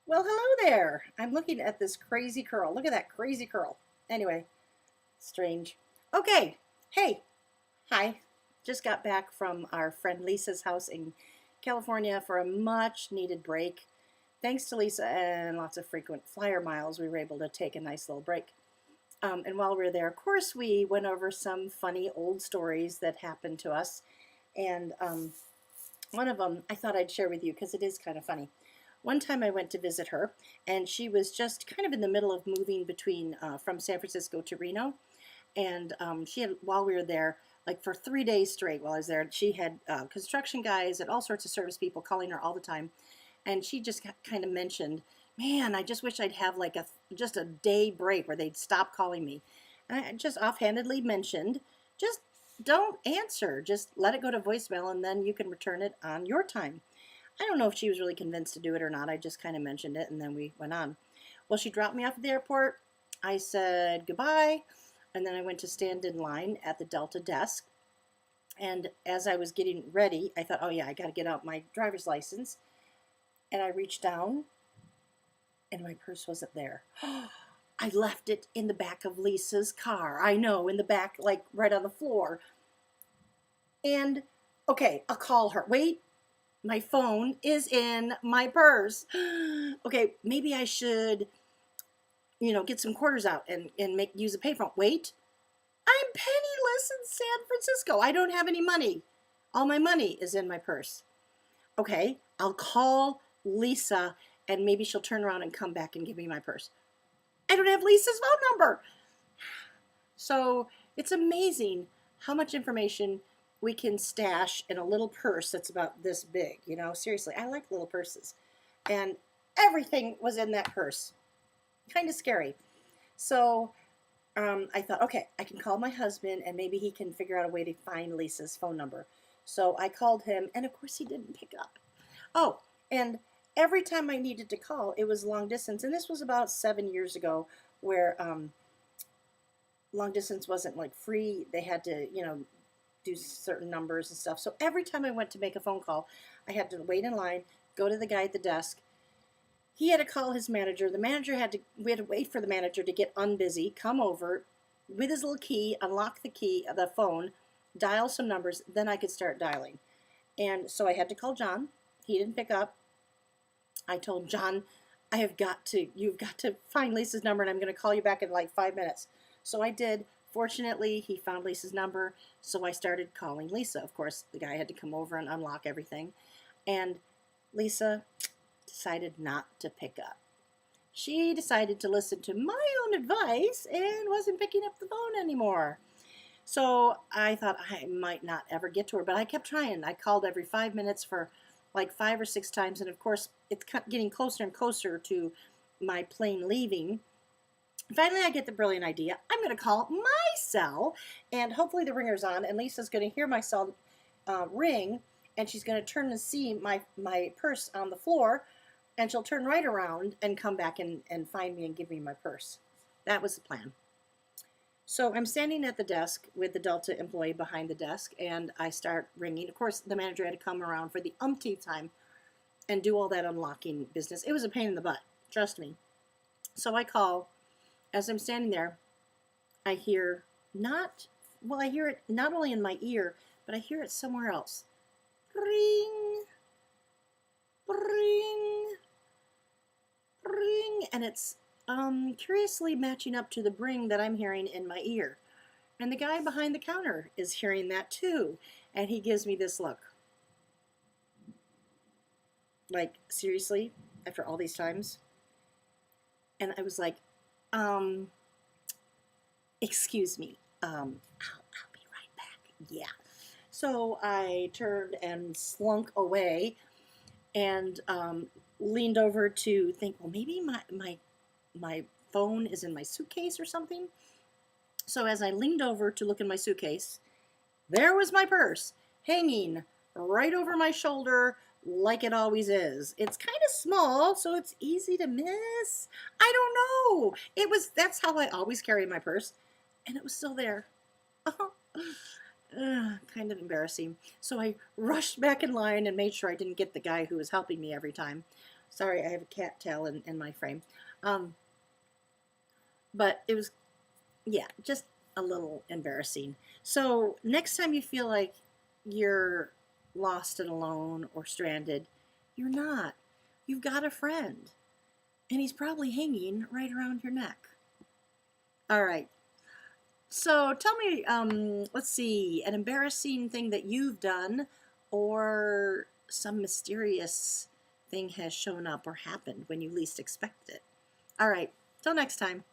Well, hello there. I'm looking at this crazy curl. Look at that crazy curl. Anyway, strange. Okay. Hey, hi. Just got back from our friend Lisa's house in California for a much needed break. Thanks to Lisa and lots of frequent flyer miles, we were able to take a nice little break. And while we were there, of course, we went over some funny old stories that happened to us. And one of them I thought I'd share with you because it is kind of funny. One time I went to visit her, and she was just kind of in the middle of moving between from San Francisco to Reno. And she had, while we were there, like for 3 days straight while I was there, she had construction guys and all sorts of service people calling her all the time. And she just kind of mentioned, man, I just wish I'd have like just a day break where they'd stop calling me. And I just offhandedly mentioned, just don't answer. Just let it go to voicemail and then you can return it on your time. I don't know if she was really convinced to do it or not. I just kind of mentioned it and then we went on. Well, she dropped me off at the airport. I said goodbye. And then I went to stand in line at the Delta desk. And as I was getting ready, I thought, oh yeah, I got to get out my driver's license. And I reached down and my purse wasn't there. I left it in the back of Lisa's car. I know, in the back, like right on the floor. And okay, I'll call her. Wait, my phone is in my purse. Okay, maybe I should, get some quarters out and use a payphone. Wait, I'm penniless in San Francisco. I don't have any money. All my money is in my purse. Okay, I'll call Lisa and maybe she'll turn around and come back and give me my purse. I don't have Lisa's phone number. So it's amazing how much information we can stash in a little purse that's about this big. Seriously, I like little purses. And everything was in that purse. Kind of scary. So I thought, okay, I can call my husband and maybe he can figure out a way to find Lisa's phone number. So I called him, and of course he didn't pick up. Oh, and every time I needed to call, it was long distance. And this was about 7 years ago where long distance wasn't like free. They had to, do certain numbers and stuff. So every time I went to make a phone call, I had to wait in line, go to the guy at the desk. He had to call his manager. We had to wait for the manager to get unbusy, come over with his little key, unlock the phone, dial some numbers, then I could start dialing. And so I had to call John. He didn't pick up. I told John, you've got to find Lisa's number and I'm going to call you back in like 5 minutes. So I did. Fortunately, he found Lisa's number, so I started calling Lisa. Of course, the guy had to come over and unlock everything. And Lisa decided not to pick up. She decided to listen to my own advice and wasn't picking up the phone anymore. So I thought I might not ever get to her, but I kept trying. I called every 5 minutes for like 5 or 6 times, and of course, it's getting closer and closer to my plane leaving. Finally, I get the brilliant idea. I'm going to call my cell, and hopefully the ringer's on, and Lisa's going to hear my cell ring, and she's going to turn and see my purse on the floor, and she'll turn right around and come back and find me and give me my purse. That was the plan. So I'm standing at the desk with the Delta employee behind the desk, and I start ringing. Of course, the manager had to come around for the umpteenth time and do all that unlocking business. It was a pain in the butt, trust me. So I call. As I'm standing there, I hear I hear it not only in my ear, but I hear it somewhere else. Ring, ring, ring, and it's curiously matching up to the bring that I'm hearing in my ear. And the guy behind the counter is hearing that too, and he gives me this look. Like, seriously, after all these times? And I was like, excuse me, I'll be right back. Yeah. So I turned and slunk away and leaned over to think, well, maybe my phone is in my suitcase or something. So as I leaned over to look in my suitcase, there was my purse hanging right over my shoulder like it always is. It's kind of small, so it's easy to miss. I don't know. That's how I always carry my purse, and it was still there. Kind of embarrassing. So I rushed back in line and made sure I didn't get the guy who was helping me every time. Sorry, I have a cat tail in my frame. Um, but it was, yeah, just a little embarrassing. So next time you feel like you're lost and alone or stranded, you're not. You've got a friend, and he's probably hanging right around your neck. All right. So tell me, let's see, an embarrassing thing that you've done or some mysterious thing has shown up or happened when you least expected it. All right. Till next time.